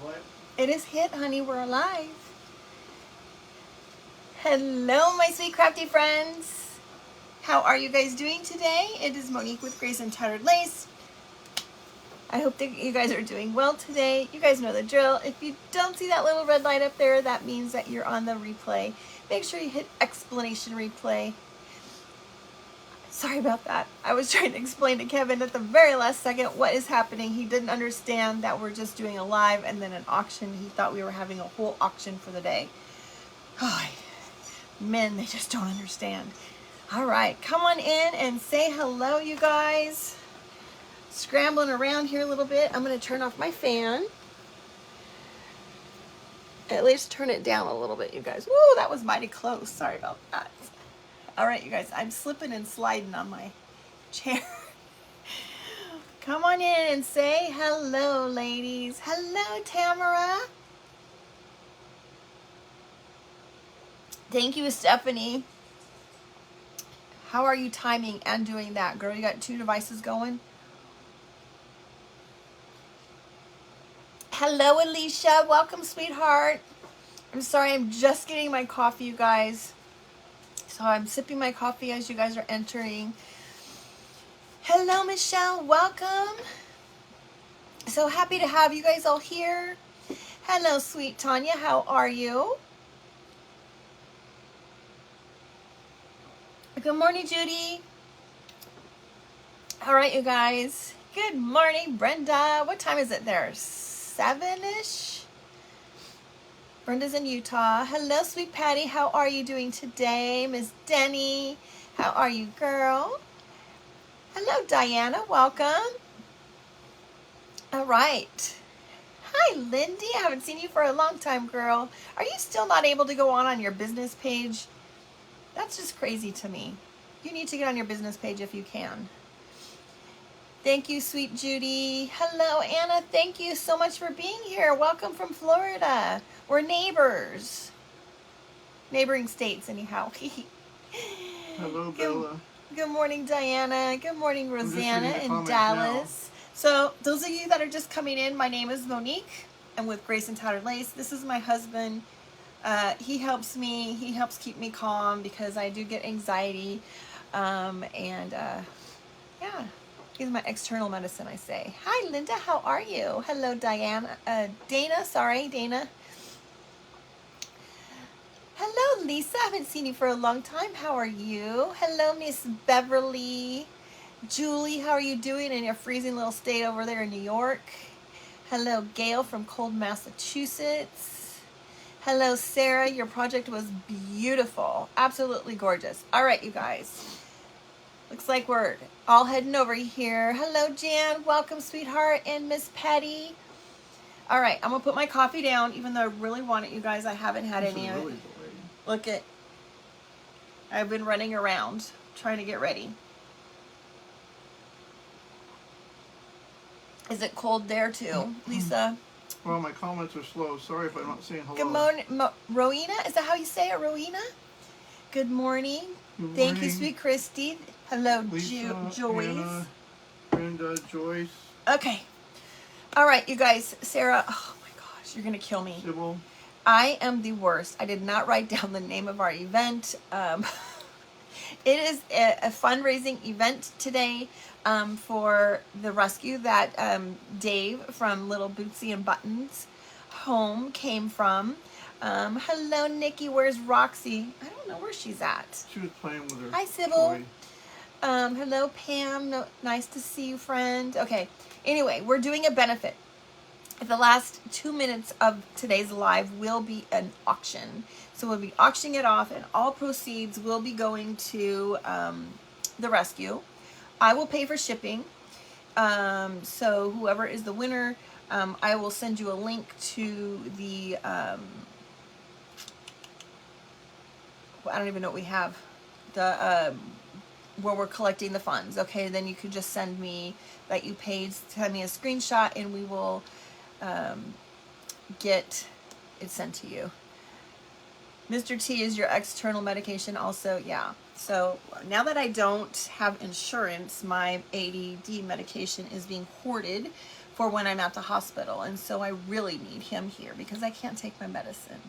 What? It is hit, honey. We're alive. Hello, my sweet crafty friends. How are you guys doing today? It is Monique with Grace and Tattered Lace. I hope that you guys are doing well today. You guys know the drill. If you don't see that little red light up there, that means that you're on the replay. Make sure you hit explanation replay. Sorry about that. I was trying to explain to Kevin at the very last second what is happening. He didn't understand that we're just doing a live and then an auction. He thought we were having a whole auction for the day. Oh, men, they just don't understand. All right, come on in and say hello, you guys. Scrambling around here a little bit. I'm going to turn off my fan. At least turn it down a little bit, you guys. Woo, that was mighty close. Sorry about that. All right, you guys, I'm slipping and sliding on my chair. Come on in and say hello, ladies. Hello, Tamara. Thank you, Stephanie. How are you timing and doing that, girl? You got 2 devices going? Hello, Alicia. Welcome, sweetheart. I'm sorry, I'm just getting my coffee, you guys. So I'm sipping my coffee as you guys are entering. Hello, Michelle. Welcome. So happy to have you guys all here. Hello, sweet Tanya. How are you? Good morning, Judy. All right, you guys. Good morning, Brenda. What time is it there? 7-ish? Brenda's in Utah. Hello, sweet Patty. How are you doing today? Miss Denny. How are you, girl? Hello, Diana. Welcome. All right. Hi, Lindy. I haven't seen you for a long time, girl. Are you still not able to go on your business page? That's just crazy to me. You need to get on your business page if you can. Thank you, sweet Judy. Hello, Anna. Thank you so much for being here. Welcome from Florida. We're neighbors. Neighboring states, anyhow. Hello, Bella. Good morning, Diana. Good morning, Rosanna in Dallas. So those of you that are just coming in, my name is Monique. I'm with Grace and Tattered Lace. This is my husband. He helps me. He helps keep me calm because I do get anxiety. Yeah, he's my external medicine, I say. Hi, Linda. How are you? Hello, Diana. Dana. Sorry, Dana. Hello, Lisa. I haven't seen you for a long time. How are you? Hello, Miss Beverly. Julie, how are you doing in your freezing little state over there in New York? Hello, Gail from cold Massachusetts. Hello, Sarah. Your project was beautiful. Absolutely gorgeous. All right, you guys. Looks like we're all heading over here. Hello, Jan. Welcome, sweetheart. And Miss Patty. All right, I'm going to put my coffee down, even though I really want it, you guys. I haven't had any of it. Look at, I've been running around trying to get ready. Is it cold there too, Lisa? Well, my comments are slow. Sorry if I'm not saying hello. Good morning, Rowena. Is that how you say it, Rowena? Good morning. Thank you, sweet Christy. Hello, Lisa, Joyce. Anna, Brenda, Joyce. Okay. All right, you guys. Sarah, oh my gosh, you're going to kill me. Sybil. I am the worst. I did not write down the name of our event. It is a fundraising event today for the rescue that Dave from Little Booxie Buttons home came from. Hello, Nikki. Where's Roxy? I don't know where she's at. She was playing with her. Hi, Sybil. Hello, Pam. No, nice to see you, friend. Okay. Anyway, we're doing a benefit. The last 2 minutes of today's live will be an auction. So we'll be auctioning it off and all proceeds will be going to the rescue. I will pay for shipping. So whoever is the winner, I will send you a link to the, I don't even know what we have, the where we're collecting the funds. Okay, then you could just send me that you paid, send me a screenshot and we will get it sent to you. Mr. T is your external medication also. Yeah. So now that I don't have insurance, my ADD medication is being hoarded for when I'm at the hospital. And so I really need him here because I can't take my medicine.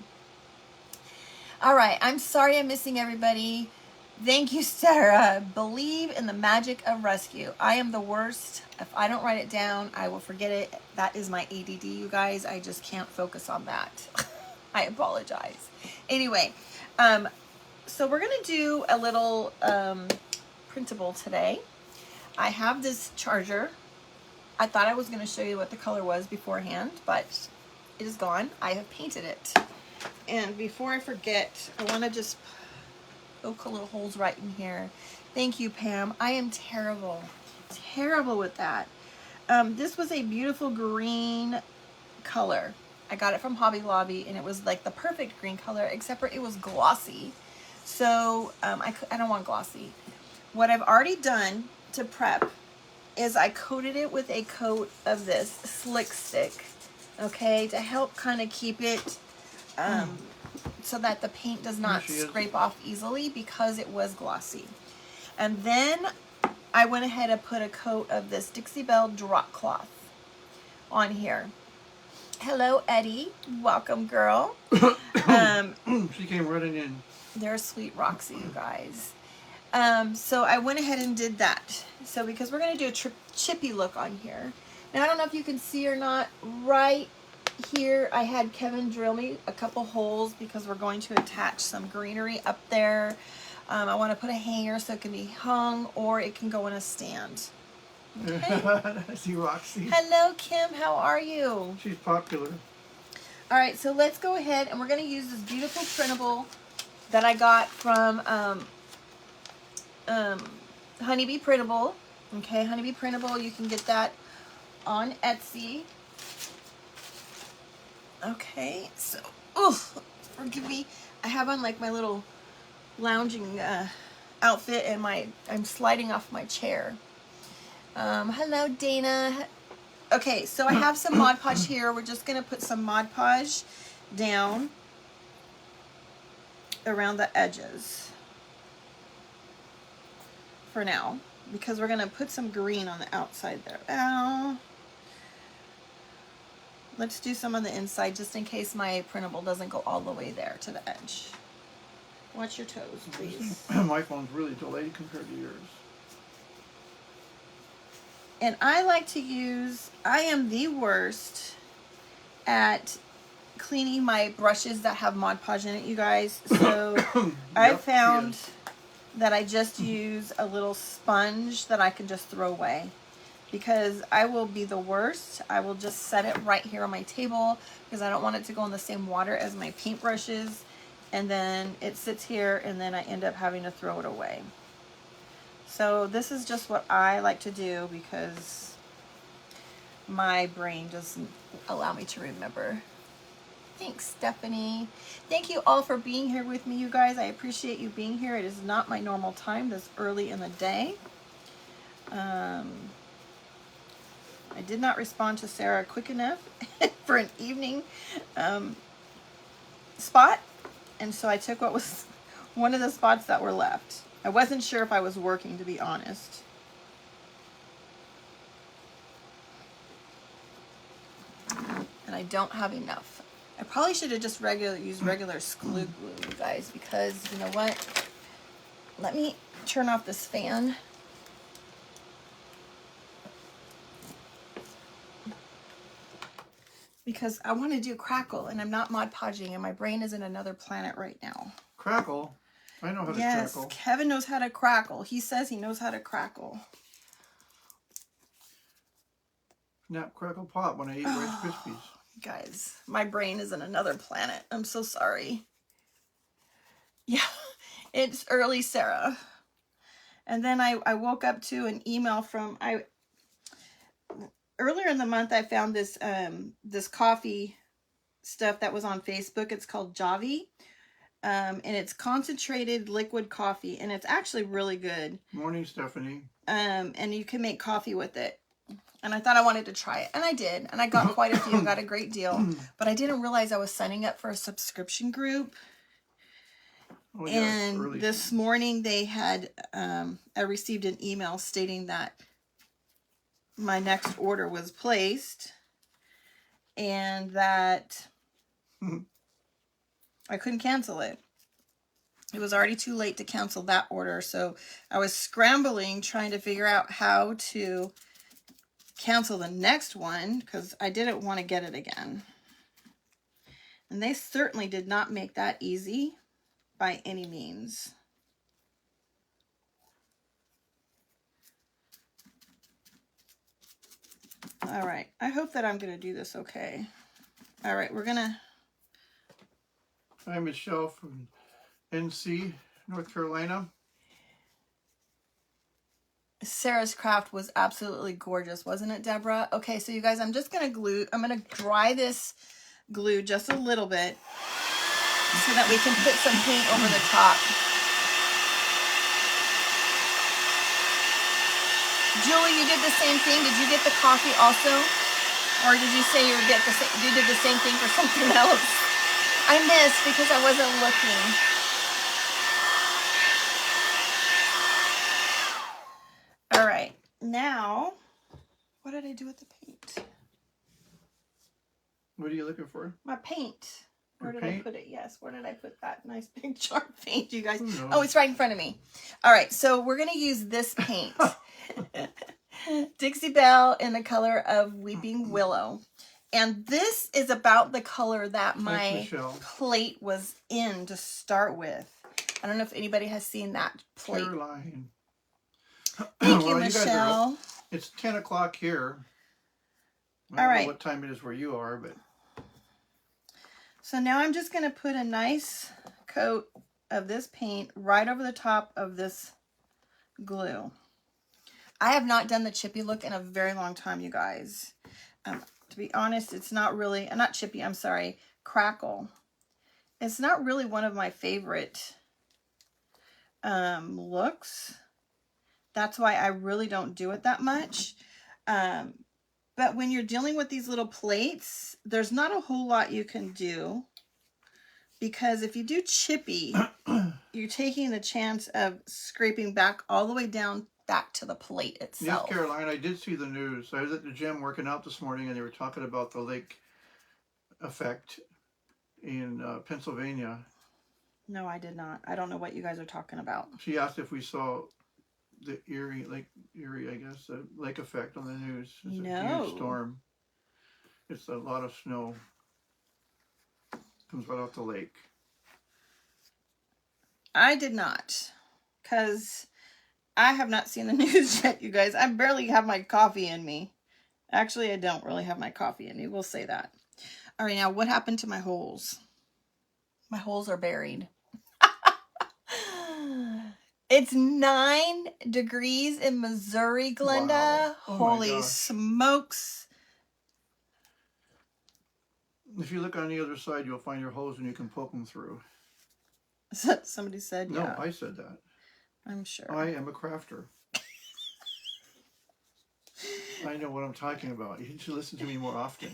All right, I'm sorry I'm missing everybody. Thank you, Sarah. Believe in the magic of rescue. I am the worst. If I don't write it down, I will forget it. That is my ADD, you guys. I just can't focus on that. I apologize. Anyway, so we're going to do a little printable today. I have this charger. I thought I was going to show you what the color was beforehand, but it is gone. I have painted it. And before I forget, I want to just poke a little holes right in here. Thank you, Pam. I am terrible with that. This was a beautiful green color. I got it from Hobby Lobby, and it was like the perfect green color, except for it was glossy. So I don't want glossy. What I've already done to prep is I coated it with a coat of this Slick Stick, okay, to help kind of keep it so that the paint does not scrape off easily because it was glossy. And then I went ahead and put a coat of this Dixie Belle drop cloth on here. Hello, Eddie. Welcome, girl. She came running in. They're sweet Roxy, you guys. So I went ahead and did that. So because we're going to do a chippy look on here. Now, I don't know if you can see or not. Right here, I had Kevin drill me a couple holes because we're going to attach some greenery up there. I want to put a hanger so it can be hung or it can go in a stand. Okay. I see Roxy. Hello, Kim. How are you? She's popular. All right, so let's go ahead and we're going to use this beautiful printable that I got from Honeybee Printable. Okay, Honeybee Printable. You can get that on Etsy. Okay, so, forgive me. I have on like my little lounging outfit and I'm sliding off my chair. Hello, Dana. Okay, so I have some Mod Podge here. We're just going to put some Mod Podge down around the edges for now because we're going to put some green on the outside there. Ow. Let's do some on the inside just in case my printable doesn't go all the way there to the edge. Watch your toes, please. My phone's really delayed compared to yours. And I like to use, I am the worst at cleaning my brushes that have Mod Podge in it, you guys. So I found that I just use a little sponge that I can just throw away. Because I will be the worst. I will just set it right here on my table because I don't want it to go in the same water as my paintbrushes. And then it sits here and then I end up having to throw it away. So this is just what I like to do because my brain doesn't allow me to remember. Thanks, Stephanie. Thank you all for being here with me, you guys. I appreciate you being here. It is not my normal time this early in the day. I did not respond to Sarah quick enough for an evening spot. And so I took what was one of the spots that were left. I wasn't sure if I was working, to be honest. And I don't have enough. I probably should have just used regular glue, you guys, because you know what? Let me turn off this fan. Because I want to do Crackle, and I'm not Mod Podging, and my brain is in another planet right now. Crackle? I know how to crackle. Yes, Kevin knows how to crackle. He says he knows how to crackle. Snap, crackle, pop when I eat Rice Krispies. Guys, my brain is in another planet. I'm so sorry. Yeah, it's early, Sarah. And then I woke up to an email from... Earlier in the month, I found this this coffee stuff that was on Facebook. It's called Javi. And it's concentrated liquid coffee. And it's actually really good. Morning, Stephanie. And you can make coffee with it. And I thought I wanted to try it. And I did. And I got quite a few. Got a great deal. But I didn't realize I was signing up for a subscription group. Oh, yeah, and this morning they had... I received an email stating that my next order was placed and that I couldn't cancel it. It was already too late to cancel that order, so I was scrambling trying to figure out how to cancel the next one because I didn't want to get it again. And they certainly did not make that easy by any means. All right, I hope that I'm going to do this okay. All right, we're going to... Hi, Michelle from NC, North Carolina. Sarah's craft was absolutely gorgeous, wasn't it, Deborah? Okay, so you guys, I'm just going to I'm going to dry this glue just a little bit so that we can put some paint over the top. Julie, you did the same thing. Did you get the coffee also? Or did you say you did the same thing for something else? I missed because I wasn't looking. All right, now, what did I do with the paint? What are you looking for? My paint. Where Your did paint? I put it? Yes, where did I put that nice big jar of paint, you guys? Who knows? Oh, it's right in front of me. All right, so we're going to use this paint. Dixie Belle in the color of Weeping Willow. And this is about the color that my plate was in to start with. I don't know if anybody has seen that plate. Caroline. Thank you, Michelle. It's 10 o'clock here. I don't know what time it is where you are, but... So now I'm just going to put a nice coat of this paint right over the top of this glue. I have not done the chippy look in a very long time, you guys. To be honest, it's not really, not chippy, I'm sorry, crackle. It's not really one of my favorite looks. That's why I really don't do it that much. But when you're dealing with these little plates, there's not a whole lot you can do. Because if you do chippy, you're taking the chance of scraping back all the way down back to the plate itself. Yes, Caroline, I did see the news. I was at the gym working out this morning and they were talking about the lake effect in Pennsylvania. No, I did not. I don't know what you guys are talking about. She asked if we saw the Lake Erie, I guess, the lake effect on the news. It's a huge storm. It's a lot of snow. Comes right off the lake. I did not, because I have not seen the news yet, you guys. I barely have my coffee in me. Actually, I don't really have my coffee in me. We'll say that. All right, now what happened to my holes? My holes are buried. It's 9 degrees in Missouri, Glenda. Wow. Oh, holy smokes. If you look on the other side, you'll find your holes and you can poke them through. Somebody said, no, yeah. I said that. I'm sure. I am a crafter. I know what I'm talking about. You should listen to me more often.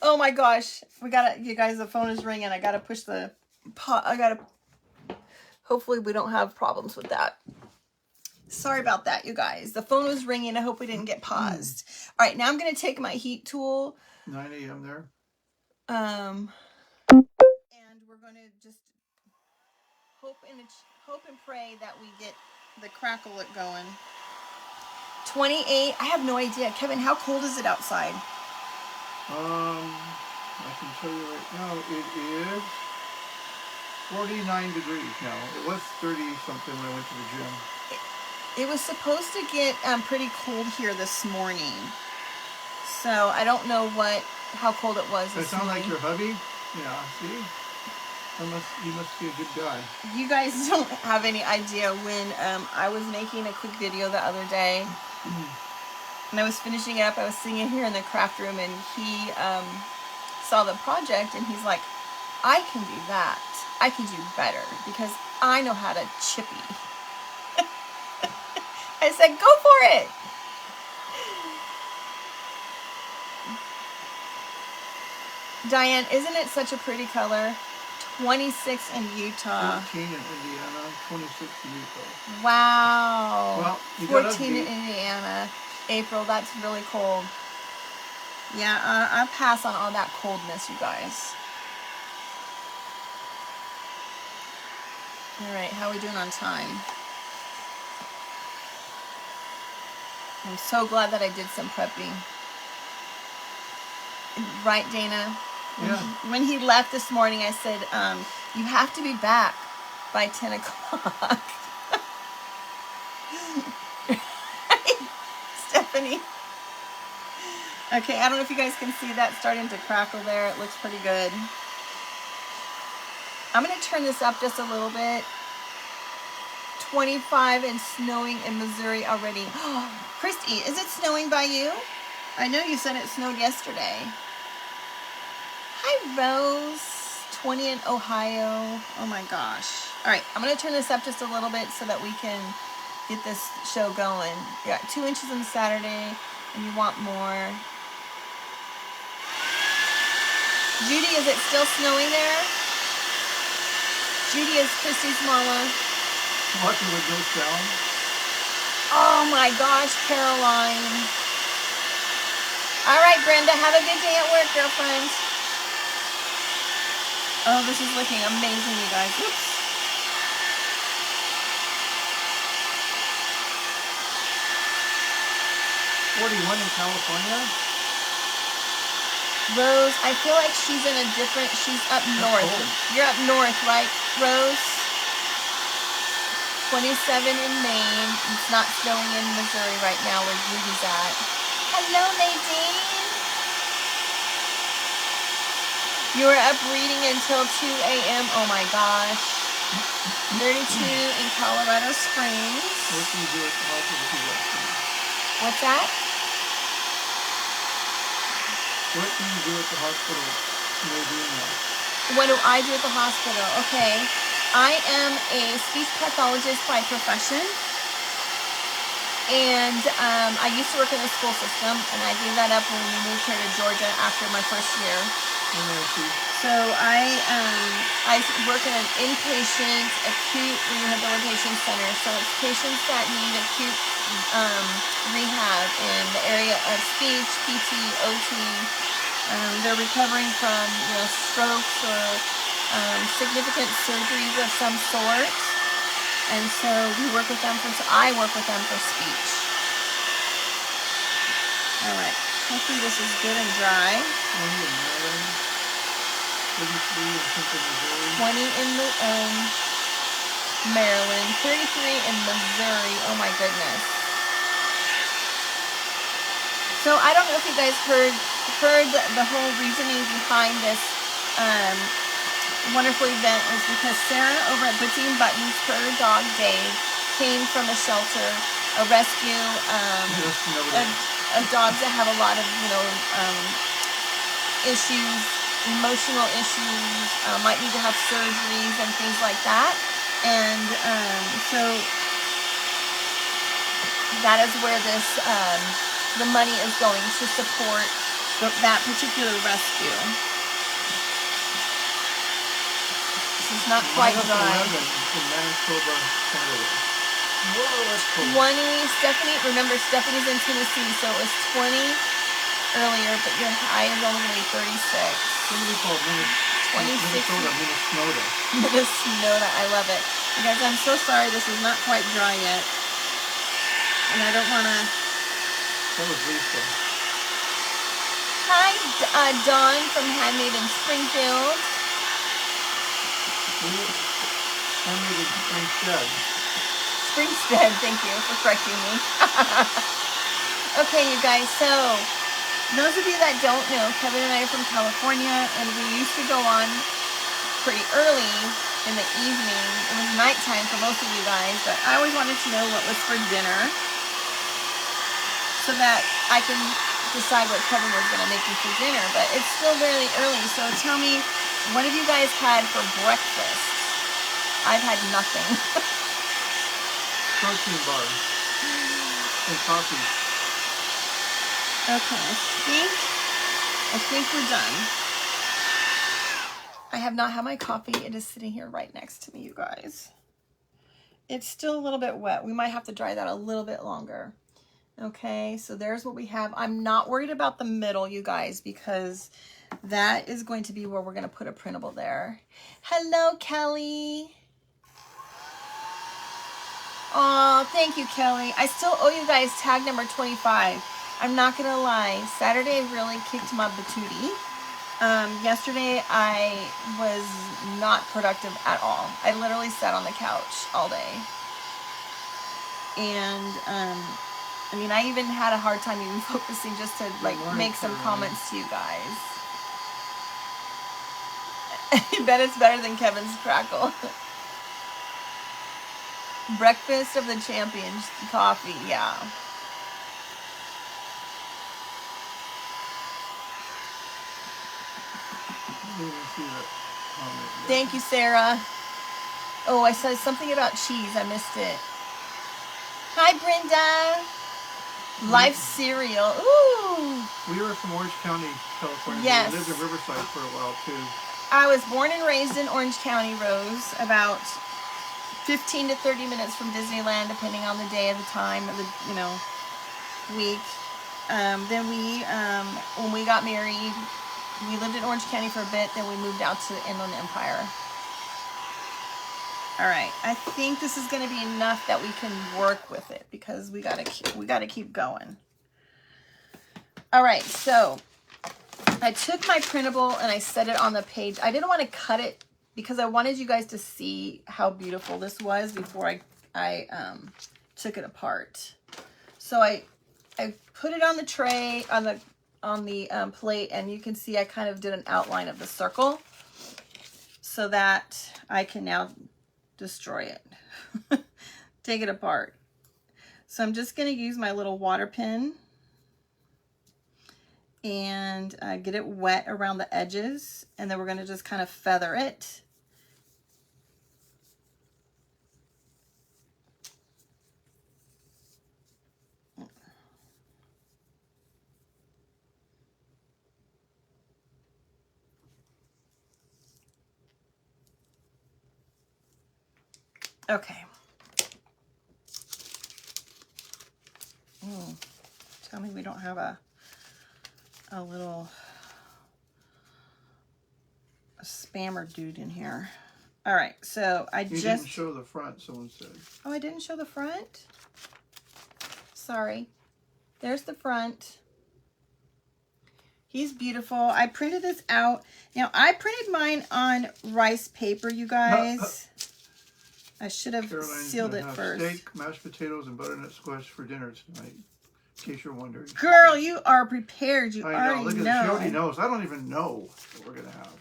Oh my gosh. You guys, the phone is ringing. I gotta push the pot. Hopefully we don't have problems with that. Sorry about that, you guys. The phone was ringing. I hope we didn't get paused. All right, now I'm gonna take my heat tool. 9 a.m. there. And we're gonna just hope and pray that we get the crackle it going. 28. I have no idea. Kevin, how cold is it outside? I can tell you right now, it is 49 degrees now. It was 30 something when I went to the gym. It was supposed to get pretty cold here this morning. So I don't know how cold it was this morning. It sounds like your hubby? Yeah, see? You must be a good guy. You guys don't have any idea when I was making a quick video the other day. And I was finishing it up. I was sitting here in the craft room and he saw the project and he's like, I can do that. I can do better because I know how to chippy. I said, go for it. Diane, isn't it such a pretty color? 26 in Utah. 14 in Indiana, 26 in Utah. Wow. Well, 14 in Indiana. April, that's really cold. Yeah, I'll pass on all that coldness, you guys. All right, how are we doing on time? I'm so glad that I did some prepping. Right, Dana? Yeah. When he left this morning, I said, you have to be back by 10 o'clock. Stephanie. Okay, I don't know if you guys can see that starting to crackle there. It looks pretty good. I'm going to turn this up just a little bit. 25 and snowing in Missouri already. Christy, is it snowing by you? I know you said it snowed yesterday. Hi, Rose. 20 in Ohio. Oh my gosh. All right, I'm going to turn this up just a little bit so that we can get this show going. You got 2 inches on Saturday, and you want more. Judy, is it still snowing there? Judy is Christy's mama. Watching with no sound. Oh my gosh, Caroline. All right, Brenda, have a good day at work, girlfriend. Oh, this is looking amazing, you guys. Oops. $41 in California? Rose, I feel like she's in a different, she's up north. Cold. You're up north, right, Rose? 27 in Maine. It's not snowing in Missouri right now where Judy's at. Hello, Nadine. You were up reading until 2 a.m. Oh my gosh. 32 in Colorado Springs. What can you do at the hospital? What's that? What can you do at the hospital? What do I do at the hospital? Okay. I am a speech pathologist by profession. And I used to work in the school system, and I gave that up when we moved here to Georgia after my first year. So I work in an inpatient acute rehabilitation center. So it's patients that need acute rehab in the area of speech, PT, OT. They're recovering from strokes or significant surgeries of some sort. And so I work with them for speech. All right. Hopefully this is good and dry. 20 in Maryland, 33 in Missouri. Oh my goodness. So I don't know if you guys heard the whole reasoning behind this wonderful event is because Sarah over at Booxie Buttons, her dog Dave, came from a shelter, a rescue, dogs that have a lot of issues, emotional issues, might need to have surgeries and things like that. And so that is where this the money is going to support that particular rescue. It's not quite dry. Whoa, that's cold. 20, Stephanie, remember Stephanie's in Tennessee, so it was 20 earlier, but your high is only going to be 36. Somebody called 26. Minnesota. Minnesota, I love it. You guys, I'm so sorry this is not quite dry yet. And I don't want to... That was Lisa. Hi, Dawn from Handmade in Springfield. Handmade in Springstead. Springstead, thank you for correcting me. Okay, you guys, so those of you that don't know, Kevin and I are from California, and we used to go on pretty early in the evening. It was nighttime for most of you guys, but I always wanted to know what was for dinner so that I can decide what Kevin was going to make me for dinner. But it's still very early, so tell me, what have you guys had for breakfast? I've had nothing. Protein bars and coffee. Okay, I think we're done. I have not had my coffee. It is sitting here right next to me, you guys. It's still a little bit wet. We might have to dry that a little bit longer. Okay, so there's what we have. I'm not worried about the middle, you guys, because that is going to be where we're going to put a printable there. Hello, Kelly. Oh, thank you, Kelly. I still owe you guys tag number 25. I'm not going to lie. Saturday really kicked my patootie. Yesterday I was not productive at all. I literally sat on the couch all day. And, I mean, I even had a hard time even focusing just to, like, make some comments to you guys. I bet it's better than Kevin's crackle. Breakfast of the Champions coffee, yeah. Thank you, Sarah. Oh, I said something about cheese. I missed it. Hi, Brenda. Life cereal. Ooh. We were from Orange County, California. Yes. We lived in Riverside for a while, too. I was born and raised in Orange County, Rose. About 15 to 30 minutes from Disneyland, depending on the day of the time of the, you know, week. Then we, when we got married, we lived in Orange County for a bit. Then we moved out to Inland Empire. All right, I think this is going to be enough that we can work with it because we gotta keep going. All right, so I took my printable and I set it on the page. I didn't want to cut it because I wanted you guys to see how beautiful this was before I took it apart. So I put it on the tray on the plate, and you can see I kind of did an outline of the circle so that I can now destroy it. Take it apart. So I'm just going to use my little water pen and get it wet around the edges, and then we're going to just kind of feather it. Okay. Tell me we don't have a little spammer dude in here. All right, so you didn't show the front, someone said. Oh, I didn't show the front? Sorry. There's the front. He's beautiful. I printed this out. Now, I printed mine on rice paper, you guys. I should have sealed it first. Steak, mashed potatoes, and butternut squash for dinner tonight, in case you're wondering. Girl, you are prepared. You I know. already Look at know. She already knows. I don't even know what we're going to have.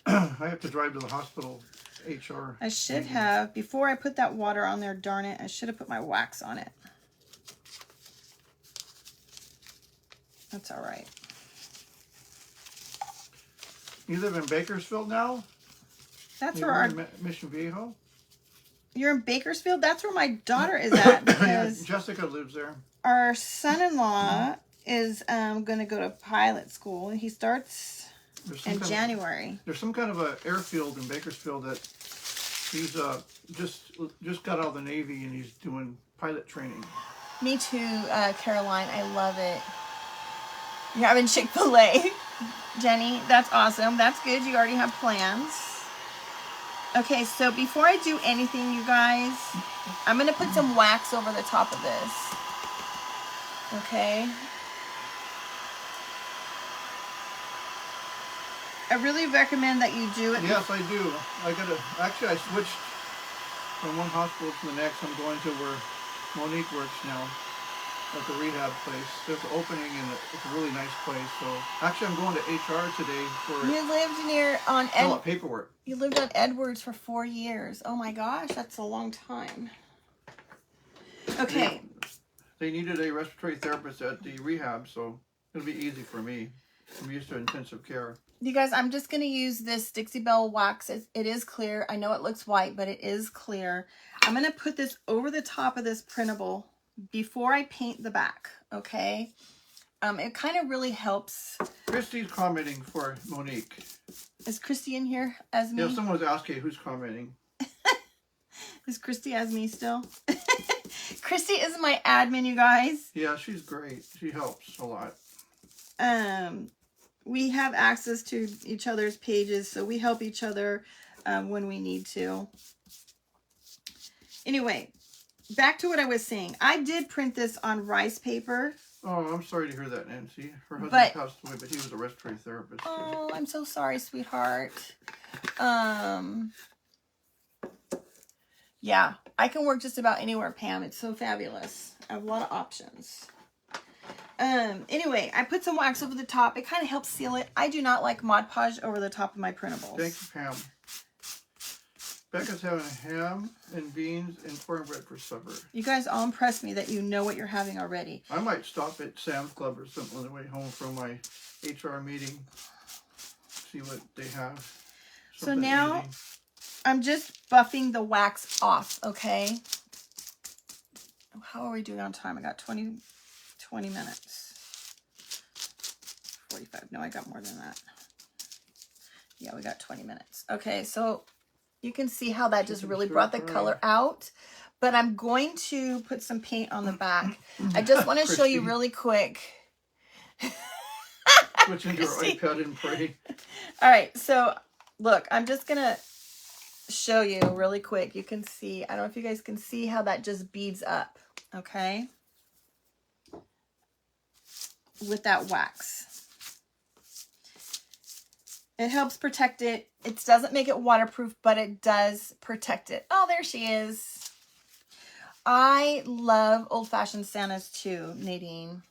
I have to drive to the hospital, HR. I should have, before I put that water on there, darn it, I should have put my wax on it. That's all right. You live in Bakersfield now? That's where our Mission Viejo. You're in Bakersfield. That's where my daughter is at because Jessica lives there. Our son-in-law is going to go to pilot school, and he starts in January. There's some kind of a airfield in Bakersfield that he's just got out of the Navy, and he's doing pilot training. Me too, Caroline. I love it. You're having Chick-fil-A, Jenny. That's awesome. That's good. You already have plans. Okay, so before I do anything, you guys, I'm going to put some wax over the top of this. Okay. I really recommend that you do it. Yes, I do. Actually, I switched from one hospital to the next. I'm going to where Monique works now, at the rehab place. There's an opening, and it's a really nice place. So actually, I'm going to HR today for. You lived near on paperwork. You lived on Edwards for 4 years. Oh my gosh, that's a long time. Okay. They needed a respiratory therapist at the rehab, so it'll be easy for me. I'm used to intensive care. You guys, I'm just going to use this Dixie Belle wax. It is clear. I know it looks white, but it is clear. I'm going to put this over the top of this printable before I paint the back, okay? It kind of really helps. Christy's commenting for Monique. Is Christy in here as me? Yeah, someone was asking who's commenting. Is Christy as me still? Christy is my admin, you guys. Yeah, she's great. She helps a lot. We have access to each other's pages, so we help each other when we need to. Anyway, back to what I was saying. I did print this on rice paper. Oh, I'm sorry to hear that, Nancy. Her husband passed away, but he was a respiratory therapist. Oh, I'm so sorry, sweetheart. Yeah, I can work just about anywhere, Pam. It's so fabulous. I have a lot of options. Anyway, I put some wax over the top. It kind of helps seal it. I do not like Mod Podge over the top of my printables. Thank you, Pam. Becca's having ham and beans and cornbread for supper. You guys all impressed me that you know what you're having already. I might stop at Sam's Club or something on the way home from my HR meeting. See what they have. So now easy. I'm just buffing the wax off, okay? How are we doing on time? I got 20 minutes. 45. No, I got more than that. Yeah, we got 20 minutes. Okay, so you can see how that just really brought the color out. But I'm going to put some paint on the back. I just want to show you really quick. Switch into your iPad and pray. All right, so look, I'm just going to show you really quick. You can see, I don't know if you guys can see how that just beads up, okay? With that wax. It helps protect it. It doesn't make it waterproof, but it does protect it. Oh, there she is. I love old-fashioned Santas too, Nadine.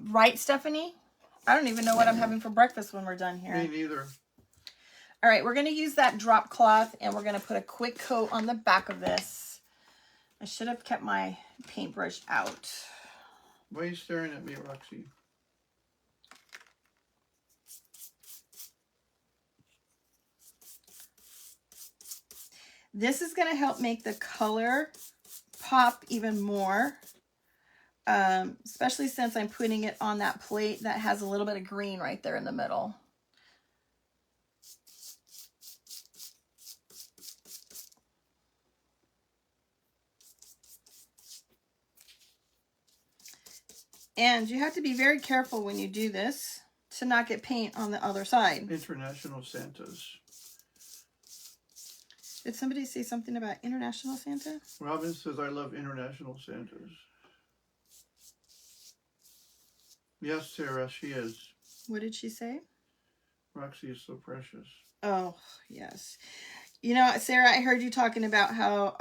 Right, Stephanie? I don't even know what I'm having for breakfast when we're done here. Me neither. All right, we're going to use that drop cloth, and we're going to put a quick coat on the back of this. I should have kept my paintbrush out. Why are you staring at me, Roxy? This is going to help make the color pop even more, especially since I'm putting it on that plate that has a little bit of green right there in the middle. And you have to be very careful when you do this to not get paint on the other side. International Santas. Did somebody say something about International Santa? Robin says, I love International Santas. Yes, Sarah, she is. What did she say? Roxy is so precious. Oh, yes. You know, Sarah, I heard you talking about how...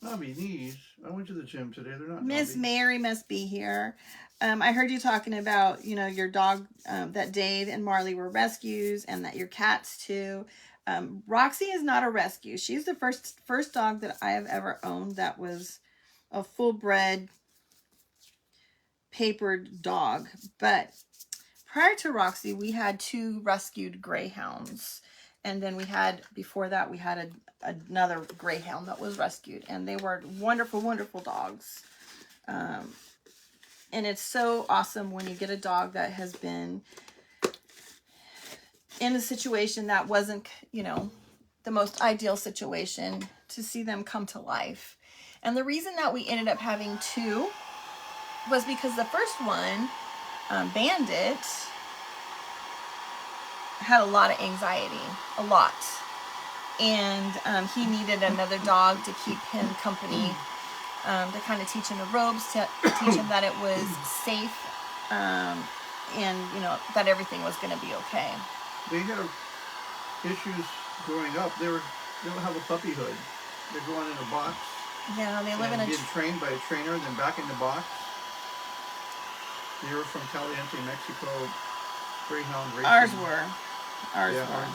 Knobby knees. I went to the gym today. They're not Miss knobby. Mary must be here. I heard you talking about, you know, your dog, that Dave and Marley were rescues, and that your cats too. Roxy is not a rescue. She's the first dog that I have ever owned that was a full-bred papered dog. But prior to Roxy, we had 2 rescued greyhounds. And then we had, before that, we had another greyhound that was rescued. And they were wonderful, wonderful dogs. And it's so awesome when you get a dog that has been in a situation that wasn't, you know, the most ideal situation, to see them come to life. And the reason that we ended up having 2 was because the first one, Bandit, had a lot of anxiety, a lot. And he needed another dog to keep him company, to kind of teach him the ropes, to teach him that it was safe, and, you know, that everything was going to be okay. They have issues growing up. They don't have a puppyhood. They're going in a box. Yeah, they live in a... getting trained by a trainer, then back in the box. They were from Caliente, Mexico, greyhound racing. Ours were. Ours were.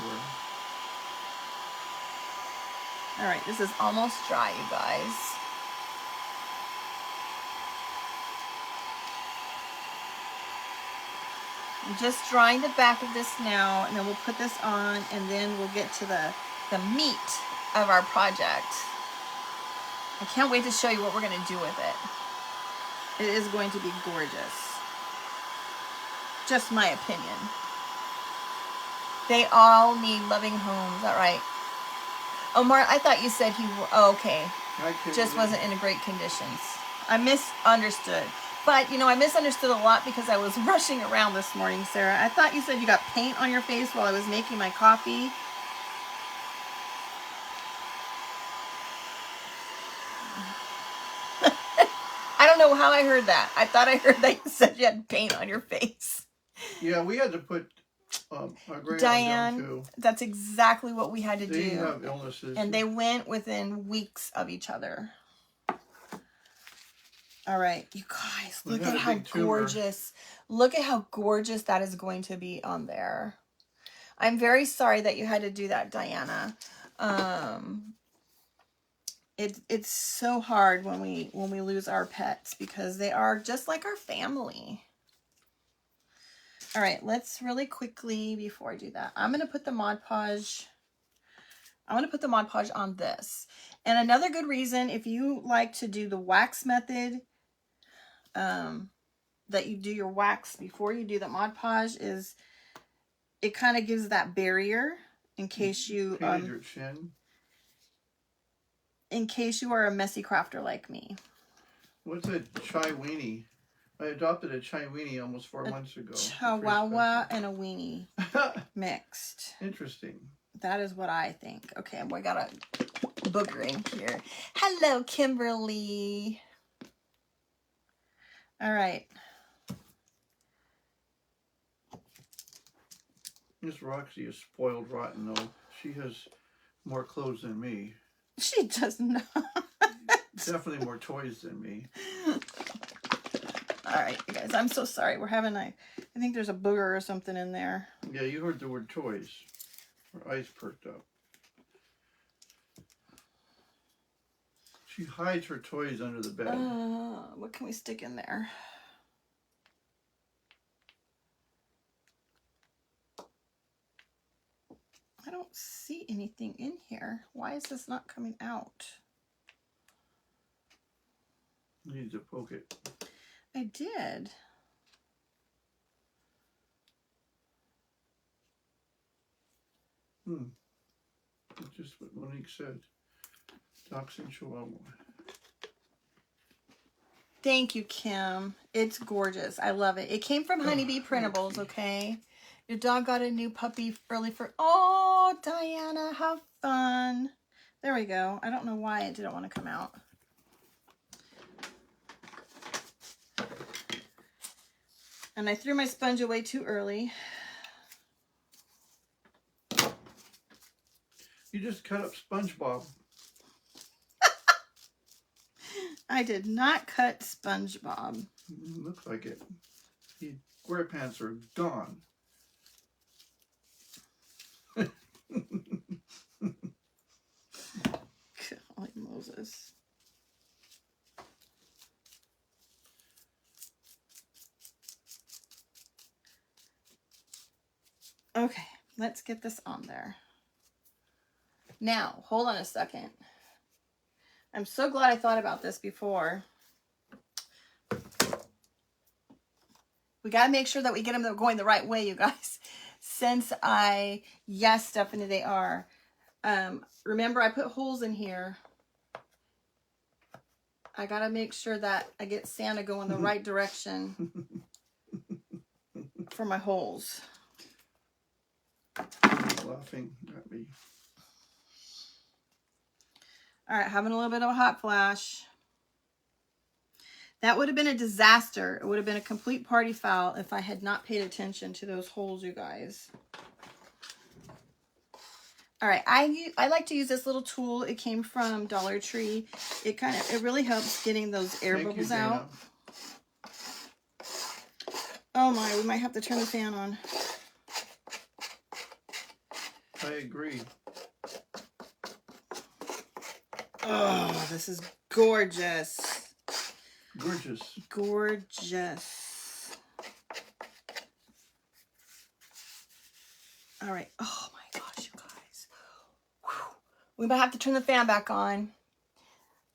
All right, this is almost dry, you guys. I'm just drying the back of this now, and then we'll put this on, and then we'll get to the meat of our project. I can't wait to show you what we're going to do with it. It is going to be gorgeous. Just my opinion. They all need loving homes. All right. Omar, I thought you said okay. Just wasn't in great conditions. I misunderstood. But, you know, I misunderstood a lot because I was rushing around this morning, Sarah. I thought you said you got paint on your face while I was making my coffee. I don't know how I heard that. I thought I heard that you said you had paint on your face. Yeah, we had to put our grandma Diane, down too. that's exactly what we had to do. They have illnesses. And they went within weeks of each other. All right, you guys, look at how gorgeous. Look at how gorgeous that is going to be on there. I'm very sorry that you had to do that, Diana. It's so hard when we lose our pets because they are just like our family. All right, let's really quickly, before I do that, I'm going to put the Mod Podge. I'm going to put the Mod Podge on this. And another good reason, if you like to do the wax method, that you do your wax before you do the Mod Podge, is it kind of gives that barrier in case you painted your chin. In case you are a messy crafter like me. What's a chai weenie? I adopted a chai weenie almost 4 months ago. Chihuahua and a weenie mixed. Interesting. That is what I think. Okay, we got a booger in here. Hello, Kimberly. All right. Miss Roxy is spoiled rotten, though. She has more clothes than me. She does not. Definitely more toys than me. All right, you guys, I'm so sorry. We're having I think there's a booger or something in there. Yeah, you heard the word toys. Her eyes perked up. She hides her toys under the bed. What can we stick in there? I don't see anything in here. Why is this not coming out? You need to poke it. I did. That's just what Monique said. Dachshund Chihuahua. Thank you, Kim. It's gorgeous. I love it. It came from Honeybee Printables, okay? Your dog got a new puppy early for... Oh, Diana, how fun. There we go. I don't know why it didn't want to come out. And I threw my sponge away too early. You just cut up SpongeBob. I did not cut SpongeBob. Looks like it. The square pants are gone. Golly Moses. Okay, let's get this on there. Now, hold on a second. I'm so glad I thought about this before. We got to make sure that we get them going the right way, you guys. Since yes, Stephanie, they are. Remember, I put holes in here. I got to make sure that I get Santa going the right direction for my holes. Laughing at me. All right, having a little bit of a hot flash. That would have been a disaster. It would have been a complete party foul if I had not paid attention to those holes, you guys. All right, I like to use this little tool. It came from Dollar Tree. It really helps getting those air bubbles out. Oh my, we might have to turn the fan on. I agree. Oh, this is gorgeous. Gorgeous. Gorgeous. All right. Oh my gosh, you guys. Whew. We might have to turn the fan back on.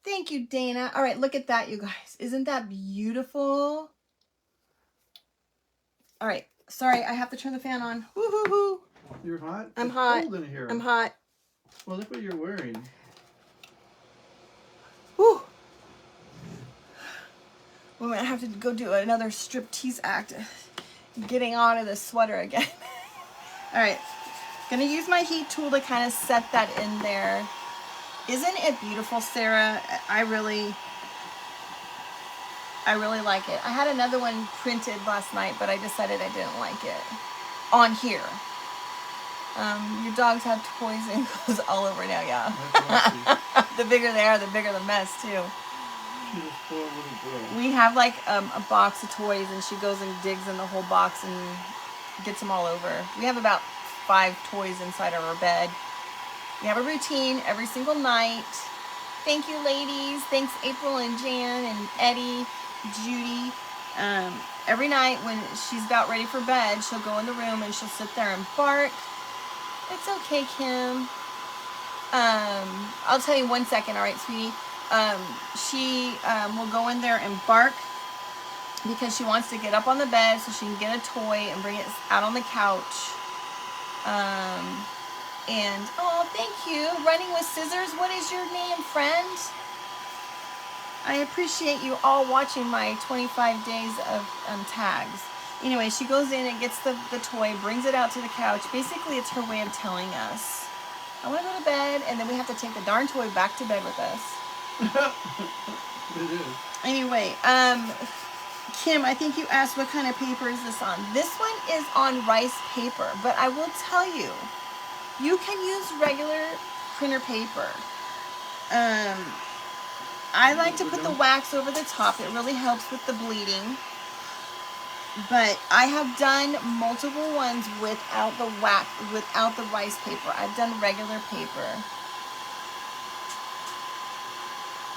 Thank you, Dana. All right, look at that, you guys. Isn't that beautiful? All right. Sorry, I have to turn the fan on. Woo-hoo-hoo. You're hot? I'm it's hot. Cold in here. I'm hot. Well, look what you're wearing. Whew. We might have to go do another striptease act. Getting out of the sweater again. All right. Gonna use my heat tool to kind of set that in there. Isn't it beautiful, Sarah? I really like it. I had another one printed last night, but I decided I didn't like it on here. Your dogs have toys and clothes all over now, yeah. The bigger they are, the bigger the mess, too. She's a poor little girl. We have like a box of toys, and she goes and digs in the whole box and gets them all over. We have about 5 toys inside of our bed. We have a routine every single night. Thank you, ladies. Thanks, April and Jan and Eddie, Judy. Every night when she's about ready for bed, she'll go in the room and she'll sit there and bark. It's okay, Kim. I'll tell you 1 second, all right, sweetie? She will go in there and bark because she wants to get up on the bed so she can get a toy and bring it out on the couch. And, oh, thank you. Running with Scissors. What is your name, friend? I appreciate you all watching my 25 days of tags. Anyway, she goes in and gets the toy, brings it out to the couch. Basically, it's her way of telling us, I want to go to bed, and then we have to take the darn toy back to bed with us. It is. Anyway, Kim, I think you asked what kind of paper is this on. This one is on rice paper, but I will tell you, you can use regular printer paper. I like to put the wax over the top. It really helps with the bleeding. But I have done multiple ones without the wax, without the rice paper. I've done regular paper.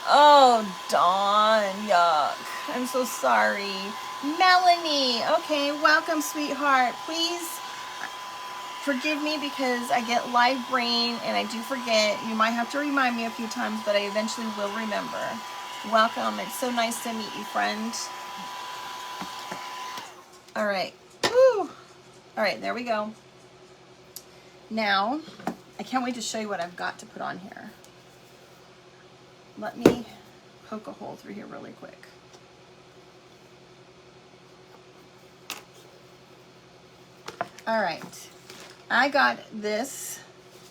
Oh, Dawn, yuck. I'm so sorry. Melanie, okay, welcome, sweetheart. Please forgive me because I get live brain and I do forget. You might have to remind me a few times, but I eventually will remember. Welcome. It's so nice to meet you, friend. All right. Woo. All right, there we go. Now, I can't wait to show you what I've got to put on here. Let me poke a hole through here really quick. All right. I got this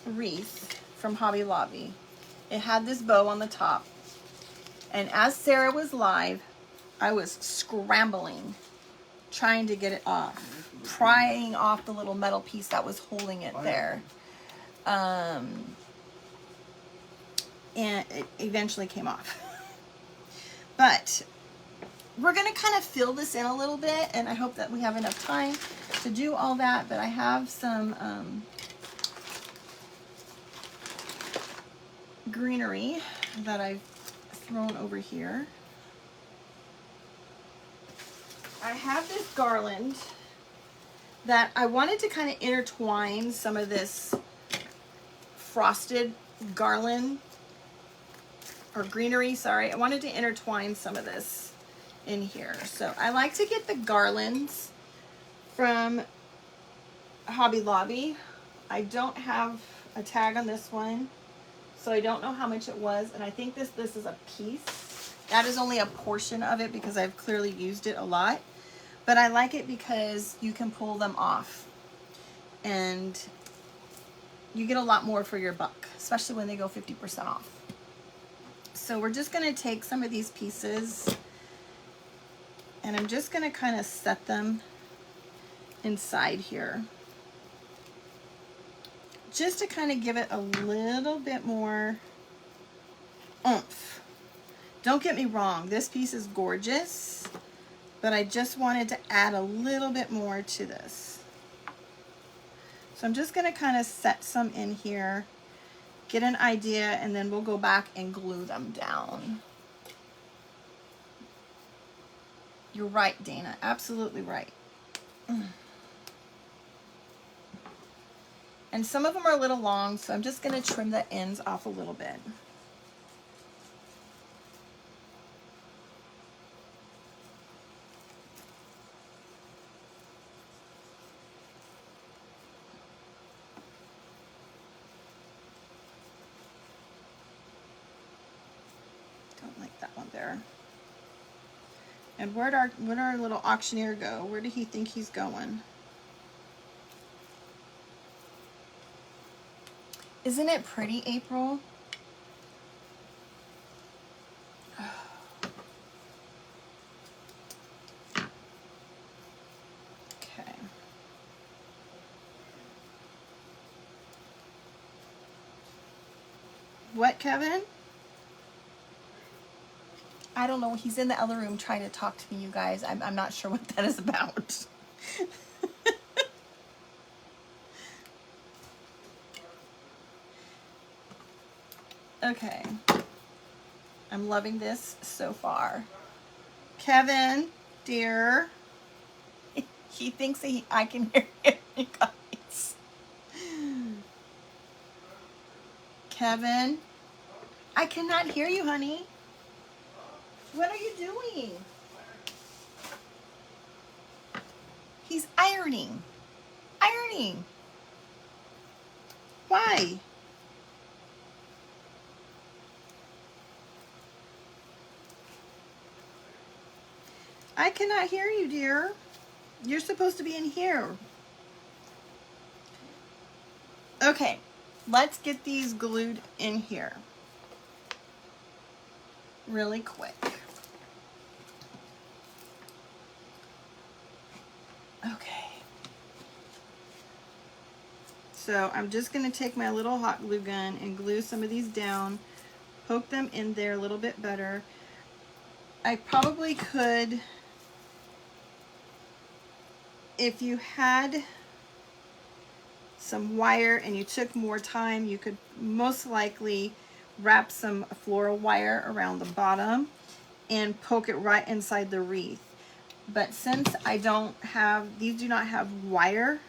wreath from Hobby Lobby. It had this bow on the top. And as Sarah was live, I was scrambling, trying to get it off, prying off the little metal piece that was holding it there. And it eventually came off. But we're going to kind of fill this in a little bit, and I hope that we have enough time to do all that. But I have some greenery that I've thrown over here. I have this garland that I wanted to kind of intertwine some of this frosted garland, or greenery, sorry. I wanted to intertwine some of this in here. So I like to get the garlands from Hobby Lobby. I don't have a tag on this one, so I don't know how much it was. And I think this is a piece. That is only a portion of it because I've clearly used it a lot. But I like it because you can pull them off. And you get a lot more for your buck, especially when they go 50% off. So we're just going to take some of these pieces and I'm just going to kind of set them inside here, just to kind of give it a little bit more oomph. Don't get me wrong, this piece is gorgeous, but I just wanted to add a little bit more to this. So I'm just going to kind of set some in here, get an idea, and then we'll go back and glue them down. You're right, Dana. Absolutely right. And some of them are a little long, so I'm just going to trim the ends off a little bit. Don't like that one there. And where'd our little auctioneer go? Where did he think he's going? Isn't it pretty, April? Okay. What, Kevin? I don't know. He's in the other room trying to talk to me, you guys. I'm not sure what that is about. Okay. I'm loving this so far. Kevin, dear. He thinks I can hear him, you guys. Kevin, I cannot hear you, honey. What are you doing? He's ironing. Ironing. Why? I cannot hear you, dear. You're supposed to be in here. Okay, let's get these glued in here really quick. Okay. So I'm just going to take my little hot glue gun and glue some of these down, poke them in there a little bit better. I probably could, if you had some wire and you took more time, you could most likely wrap some floral wire around the bottom and poke it right inside the wreath. But since I don't have, these do not have wire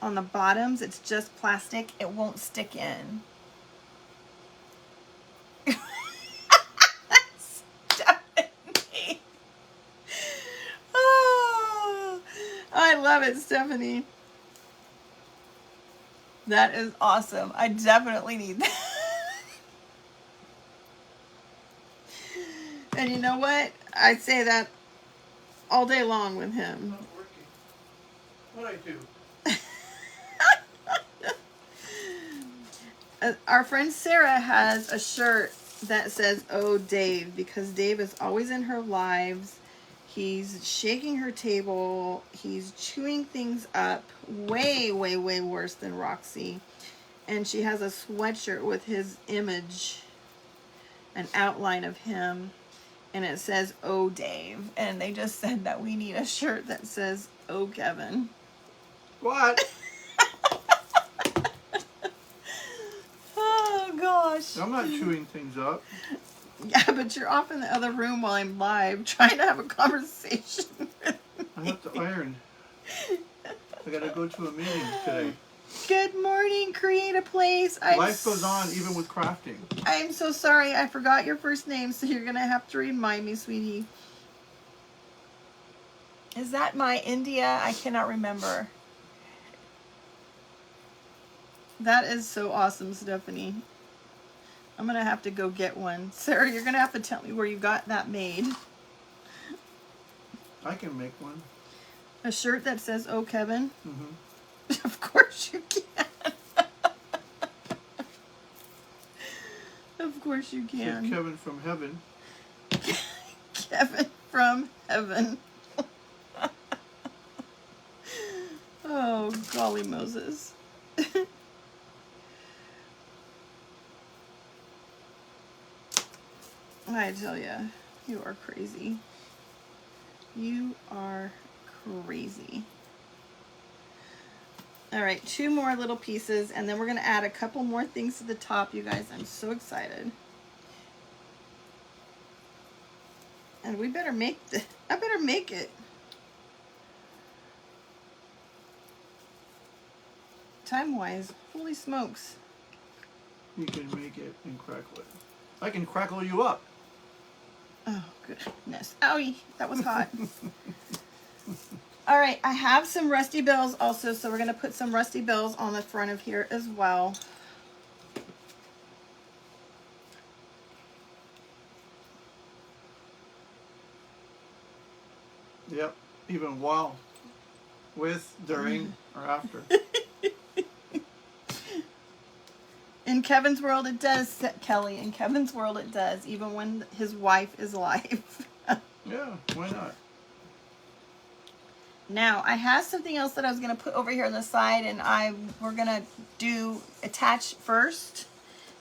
on the bottoms, it's just plastic, it won't stick in. Stephanie. Oh, I love it, Stephanie. That is awesome. I definitely need that. And you know what? I say that all day long with him. Not working. What I do? Our friend Sarah has a shirt that says, "Oh, Dave," because Dave is always in her lives. He's shaking her table. He's chewing things up way, way, way worse than Roxy. And she has a sweatshirt with his image, an outline of him. And it says, "Oh, Dave." And they just said that we need a shirt that says, "Oh, Kevin." What? Oh, gosh. I'm not chewing things up. Yeah, but you're off in the other room while I'm live trying to have a conversation with I have to iron. I gotta go to a meeting today. Good morning, Create a Place. Life goes on even with crafting. I'm so sorry. I forgot your first name, so you're going to have to remind me, sweetie. Is that my India? I cannot remember. That is so awesome, Stephanie. I'm going to have to go get one. Sarah, you're going to have to tell me where you got that made. I can make one. A shirt that says, "Oh, Kevin"? Mm-hmm. Of course you can. Of course you can. Said Kevin from heaven. Kevin from heaven. Oh, golly Moses. I tell you, you are crazy. You are crazy. All right, 2 more little pieces, and then we're going to add a couple more things to the top, you guys. I'm so excited. And we better make this. I better make it. time-wise. Holy smokes. You can make it and crackle it. I can crackle you up. Oh, goodness. Owie, that was hot. All right, I have some rusty bells also, so we're going to put some rusty bells on the front of here as well. Yep, even while, with, during, or after. In Kevin's world it does, Kelly. In Kevin's world it does, even when his wife is alive. Yeah, why not? Now, I have something else that I was going to put over here on the side, and we're going to do attach first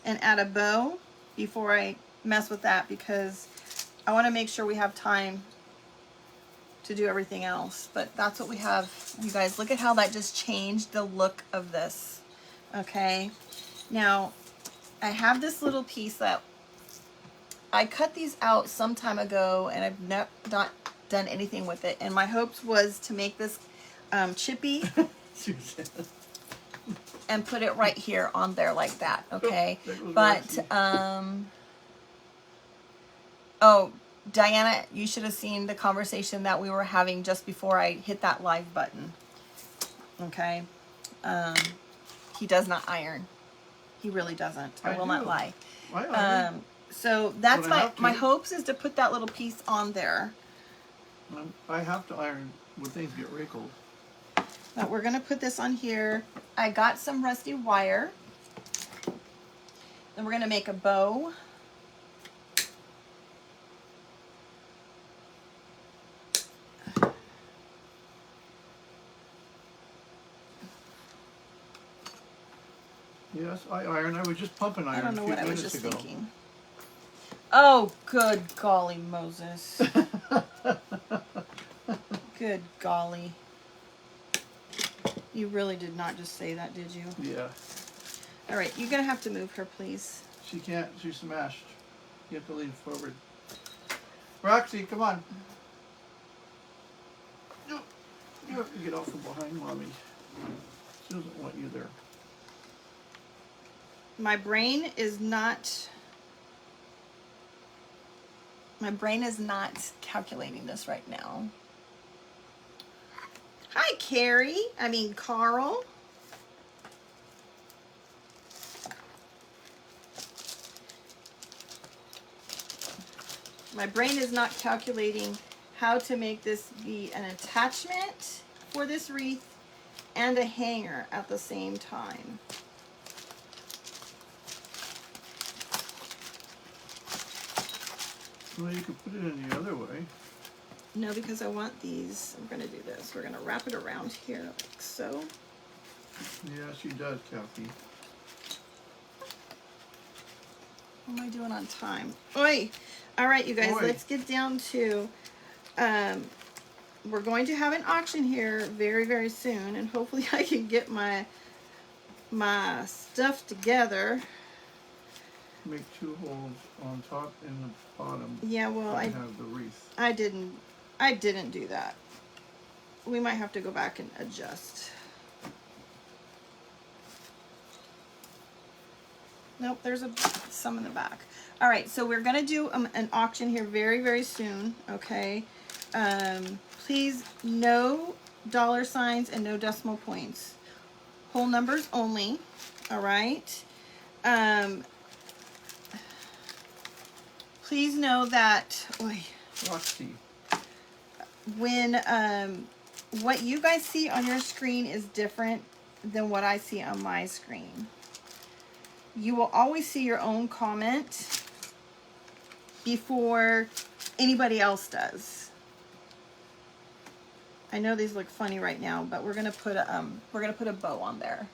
and add a bow before I mess with that, because I want to make sure we have time to do everything else. But that's what we have. You guys, look at how that just changed the look of this. Okay. Now, I have this little piece that I cut these out some time ago, and I've not done anything with it. And my hopes was to make this chippy and put it right here on there like that. Okay. But, oh, Diana, you should have seen the conversation that we were having just before I hit that live button. Okay. He does not iron. He really doesn't. I will not lie. I iron. So that's my hopes is to put that little piece on there. I have to iron when things get wrinkled. But we're going to put this on here. I got some rusty wire. Then we're going to make a bow. Yes, I iron. I was just pumping iron. I don't know what I was just ago. thinking. Oh, good golly, Moses. Good golly. You really did not just say that, did you? Yeah. All right, you're going to have to move her, please. She can't. She's smashed. You have to lean forward. Roxy, come on. You have to get off from behind Mommy. She doesn't want you there. My brain is not calculating this right now. Hi, Carl. My brain is not calculating how to make this be an attachment for this wreath and a hanger at the same time. Well, you could put it in the other way. No, because I want these. I'm going to do this. We're going to wrap it around here like so. Yeah, she does, Kathy. What am I doing on time? Oi! All right, you guys, let's get down to, we're going to have an auction here very, very soon, and hopefully I can get my stuff together. Make 2 holes on top and the bottom. Yeah, well, I have the wreath. I didn't do that. We might have to go back and adjust. Nope, there's some in the back. All right, so we're gonna do an auction here very, very soon. Okay, please, no dollar signs and no decimal points. Whole numbers only. All right. Please know that. Roxy. When what you guys see on your screen is different than what I see on my screen. You will always see your own comment before anybody else does. I know these look funny right now, but we're gonna put a bow on there.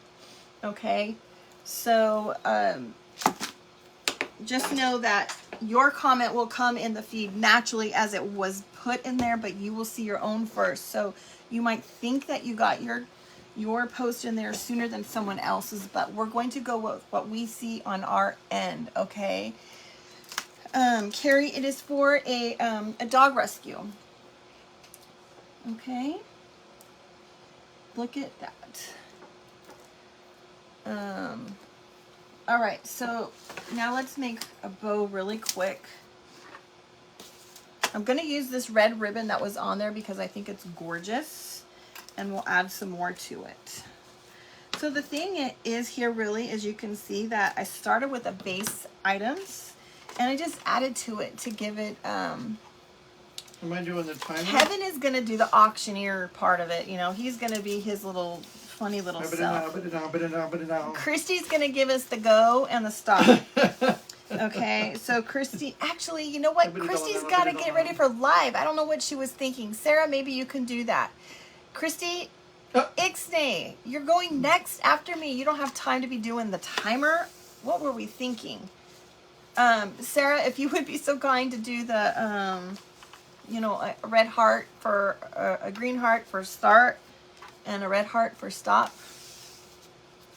Okay, so just know that your comment will come in the feed naturally as it was put in there, but you will see your own first. So you might think that you got your post in there sooner than someone else's, but we're going to go with what we see on our end. Okay, Carrie, it is for a dog rescue. Okay, look at that. All right, so now let's make a bow really quick. I'm going to use this red ribbon that was on there because I think it's gorgeous, and we'll add some more to it. So the thing is here really, as you can see, that I started with the base items and I just added to it to give it, Am I doing the timer? Kevin is going to do the auctioneer part of it. You know, he's going to be his little funny little self. Christy's going to give us the go and the stop. Okay, so Christy, actually, you know what? Christy's got to get ready for live. I don't know what she was thinking. Sarah, maybe you can do that. Christy, Ixnay, you're going next after me. You don't have time to be doing the timer. What were we thinking? Sarah, if you would be so kind to do the, you know, a red heart for, a green heart for start and a red heart for stop.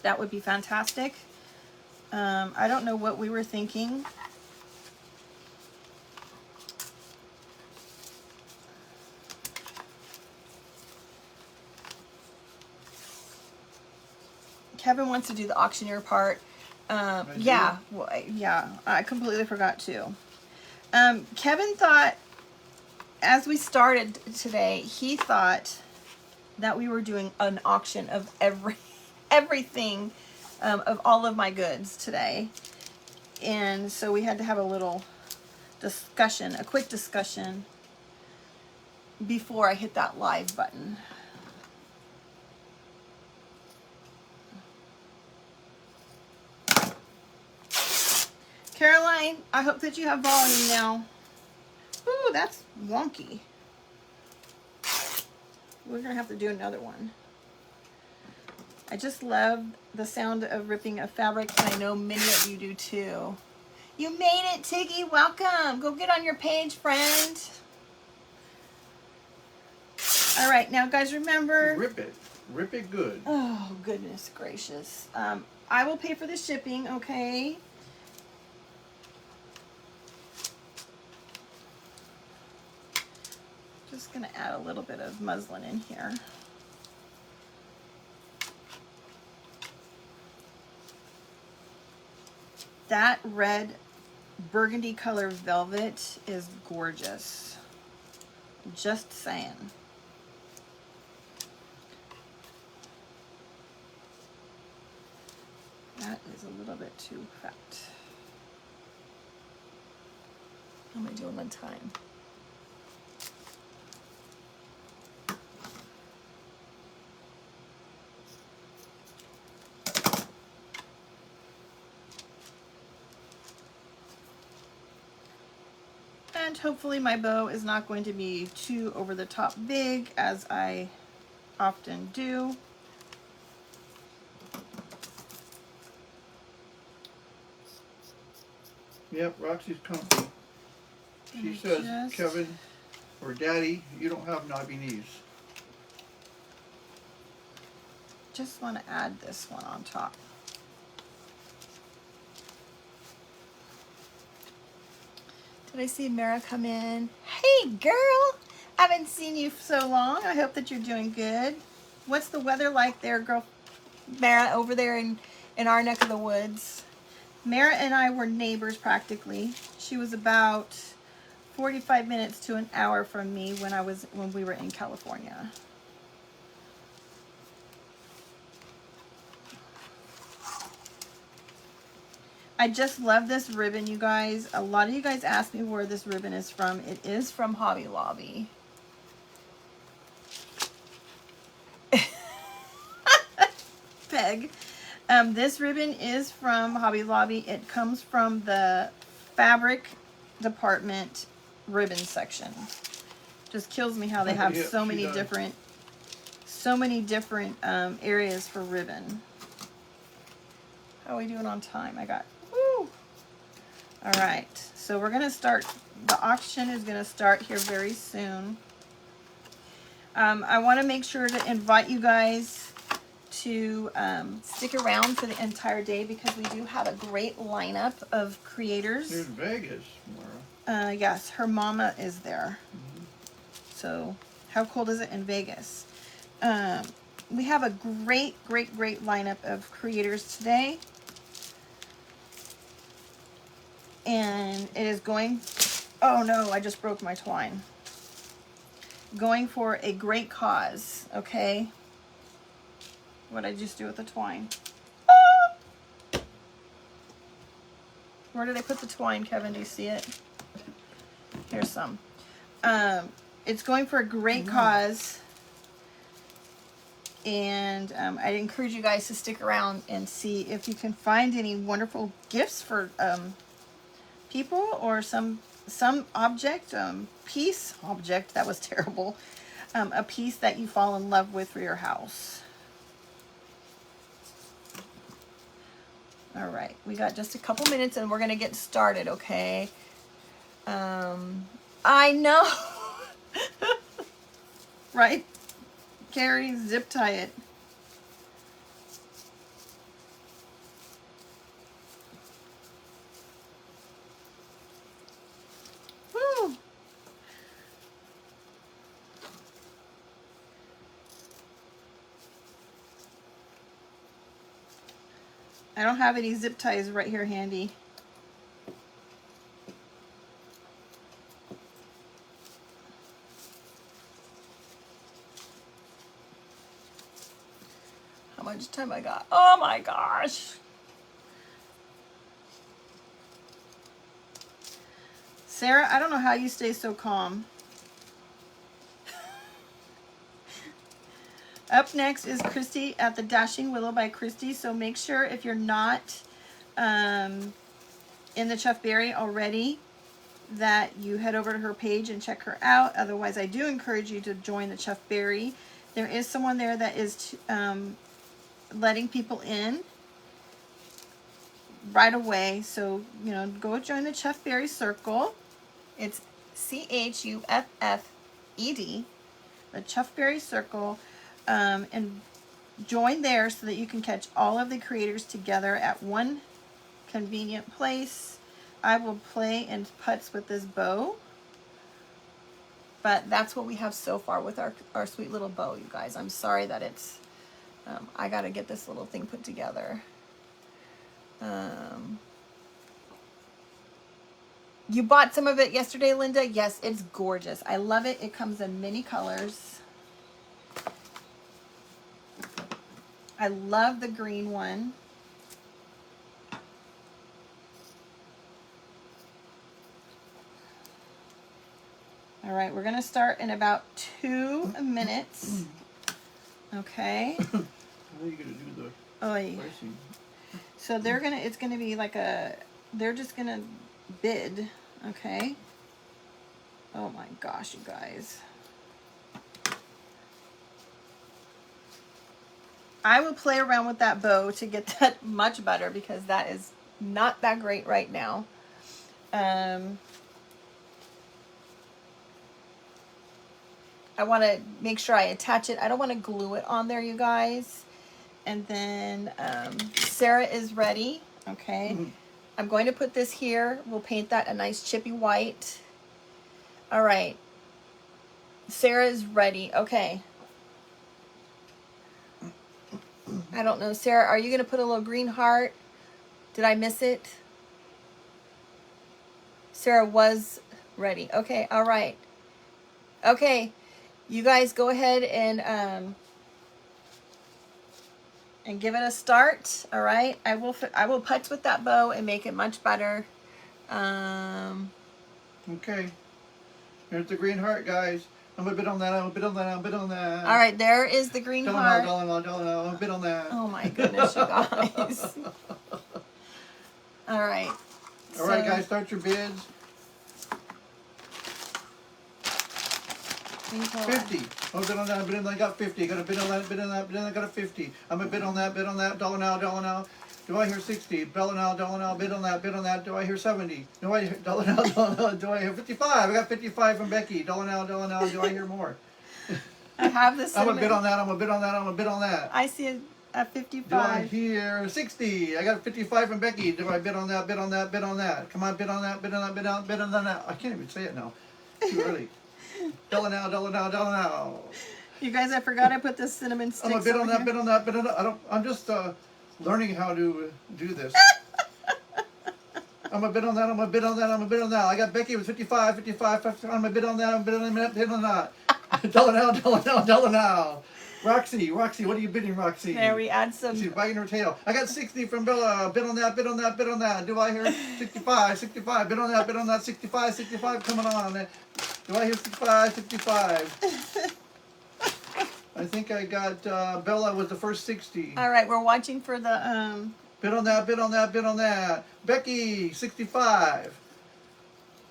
That would be fantastic. I don't know what we were thinking. Kevin wants to do the auctioneer part. Yeah, well, yeah, I completely forgot to. Kevin thought, as we started today, he thought that we were doing an auction of everything. Of all of my goods today, and so we had to have a little discussion, a quick discussion before I hit that live button. Caroline, I hope that you have volume now. Ooh, that's wonky. We're gonna have to do another one. I just love the sound of ripping a fabric, and I know many of you do too. You made it, Tiggy. Welcome. Go get on your page, friend. All right, now, guys, remember. Rip it. Rip it good. Oh, goodness gracious. I will pay for the shipping, okay? Just going to add a little bit of muslin in here. That red burgundy color velvet is gorgeous. Just saying. That is a little bit too fat. How am I doing on time? And hopefully my bow is not going to be too over the top big, as I often do. Yep, Roxy's comfy. She says, Kevin or Daddy, you don't have knobby knees. Just want to add this one on top. Did I see Mara come in? Hey, girl! I haven't seen you so long. I hope that you're doing good. What's the weather like there, girl? Mara, over there in our neck of the woods. Mara and I were neighbors practically. She was about 45 minutes to an hour from me when we were in California. I just love this ribbon, you guys. A lot of you guys asked me where this ribbon is from. It is from Hobby Lobby. Peg. This ribbon is from Hobby Lobby. It comes from the fabric department ribbon section. Just kills me how they have so many different areas for ribbon. How are we doing on time? I got, woo! All right, so we're gonna start, the auction is gonna start here very soon. I wanna make sure to invite you guys to stick around for the entire day, because we do have a great lineup of creators. There's Vegas, Mara. Yes, her mama is there. So how cold is it in Vegas? we have a great lineup of creators today. And it is going, oh no, I just broke my twine. Going for a great cause, okay? What did I just do with the twine? Ah! Where did I put the twine, Kevin? Do you see it? Here's some. It's going for a great cause. And I'd encourage you guys to stick around and see if you can find any wonderful gifts for people, or some object, piece, object, that was terrible, a piece that you fall in love with for your house. All right, we got just a couple minutes and we're gonna get started, okay? I know. Right? Carrie, zip tie it. Woo! I don't have any zip ties right here handy. How much time I got? Oh my gosh. Sarah, I don't know how you stay so calm. Up next is Christy at the Dashing Willow by Christy. So make sure, if you're not in the Chuffed Berry already, that you head over to her page and check her out. Otherwise, I do encourage you to join the Chuffed Berry. There is someone there that is letting people in right away. So, you know, go join the Chuffed Berry Circle. It's CHUFFED, the Chuffed Berry Circle. And join there so that you can catch all of the creators together at one convenient place. I will play in putts with this bow, but that's what we have so far with our sweet little bow, you guys. I'm sorry that it's I gotta get this little thing put together. You bought some of it yesterday, Linda? Yes, it's gorgeous. I love it. It comes in many colors. I love the green one. All right, we're gonna start in about 2 minutes. Okay. How are you gonna do the pricing? So it's gonna be like they're just gonna bid, okay? Oh my gosh, you guys. I will play around with that bow to get that much better, because that is not that great right now. I want to make sure I attach it. I don't want to glue it on there, you guys. And then Sarah is ready. Okay. I'm going to put this here. We'll paint that a nice chippy white. All right. Sarah is ready. Okay. I don't know. Sarah, are you going to put a little green heart? Did I miss it? Sarah was ready. Okay. All right. Okay. You guys go ahead and give it a start. All right. I will putz with that bow and make it much better. Okay. Here's the green heart, guys. I'm a bit on that. I'm a bit on that. I'm a bit on that. All right. There is the green heart. I'm a bit on that. Oh my goodness, you guys. All right. All right, guys. Start your bids. 50. I'm a bit on that. I'm a bit on that. I got 50. Got a bit on that. Bit on that. Bit on that. Got a 50. I'm a bit on that. Bit on that. Dollar now. Dollar now. Do I hear 60? Dollar now. Dollar now. Bid on that. Bid on that. Do I hear 70? Do I hear dollar now? Dollar now. Do I hear 55? I got 55 from Becky. Dollar now. Dollar now. Do I hear more? I have this. I'm a bit on that. I'm a bit on that. I'm a bit on that. I see a 55. Do I hear 60? I got 55 from Becky. Do I bid on that? Bid on that. Bid on that. Come on, bid on that. Bid on that. Bid on. Bid on that. I can't even say it now. Too early. Dollar now. Dollar now. Dollar now. You guys, I forgot I put the cinnamon sticks. I'm a bit on over that, here. bit on that, bit on that. I'm just learning how to do this. I'm a bit on that, I'm a bit on that, I'm a bit on that. I got Becky with 55, 55, 55. I'm a bit on that, I'm a bit on that, bit on that. Tell her now, tell her now, tell her now. Roxy, what are you bidding, Roxy? There, we add some. She's wagging her tail. I got 60 from Bella. Bit on that, bit on that, bit on that. Do I hear 65, 65? Bit on that, 65, 65 coming on. Do I hear 65, 65? I think I got Bella with the first 60. All right, we're watching for the Bit on that, bit on that, bit on that. Becky, 65.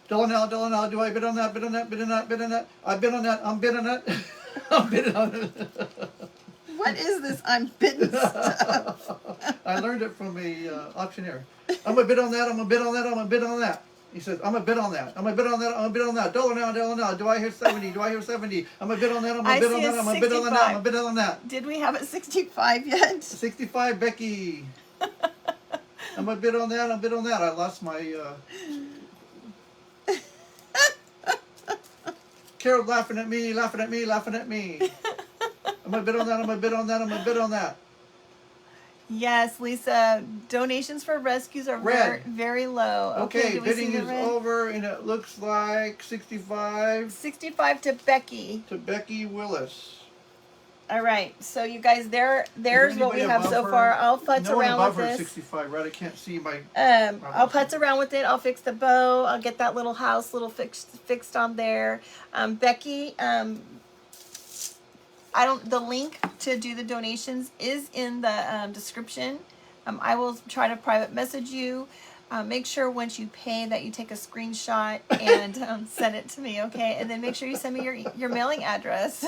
Della now, do I bid on that, bid on that, bid on that, bid on that? I bid on that, I'm bid on that. I'm bid on it. What is this unbidden stuff? I learned it from a auctioneer. I'm a bid on that, I'm a bid on that, I'm a bid on that. He says, I'm a bid on that, I'm a bid on that, I'm a bid on that. Dollar now. Do I hear 70? Do I hear 70? I'm a bid on that, I'm a bid on that, I'm a bid on that, I'm a bid on that. Did we have it 65 yet? 65, Becky. I'm a bid on that, I'm a bid on that. I lost my... Carol laughing at me, laughing at me, laughing at me. I'm a bid on that, I'm a bid on that, I'm a bid on that. Yes, Lisa. Donations for rescues are Red. very low. Okay, do we see bidding the is red? over, and it looks like 65 65 to Becky. to Becky Willis. All right, so you guys, there's what we anybody have so above her? far. I'll futz No one around above with her this. 65, right? I can't see my... I'll putz around with it. I'll fix the bow. I'll get that little house fixed on there. Becky, the link to do the donations is in the description. I will try to private message you. Make sure once you pay that you take a screenshot and send it to me, okay? And then make sure you send me your mailing address.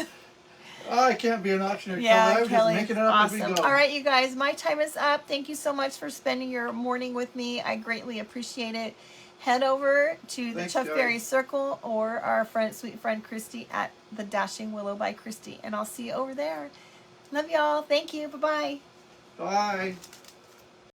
I can't be an auctioneer, Yeah, Kelly. I was Kelly, just making it up awesome. as we go. All right, you guys, my time is up. Thank you so much for spending your morning with me. I greatly appreciate it. Head over to the Thanks, Chuffed Berry guys. Circle or our sweet friend Christy at the Dashing Willow by Christy, and I'll see you over there. Love y'all. Thank you. Bye-bye. Bye.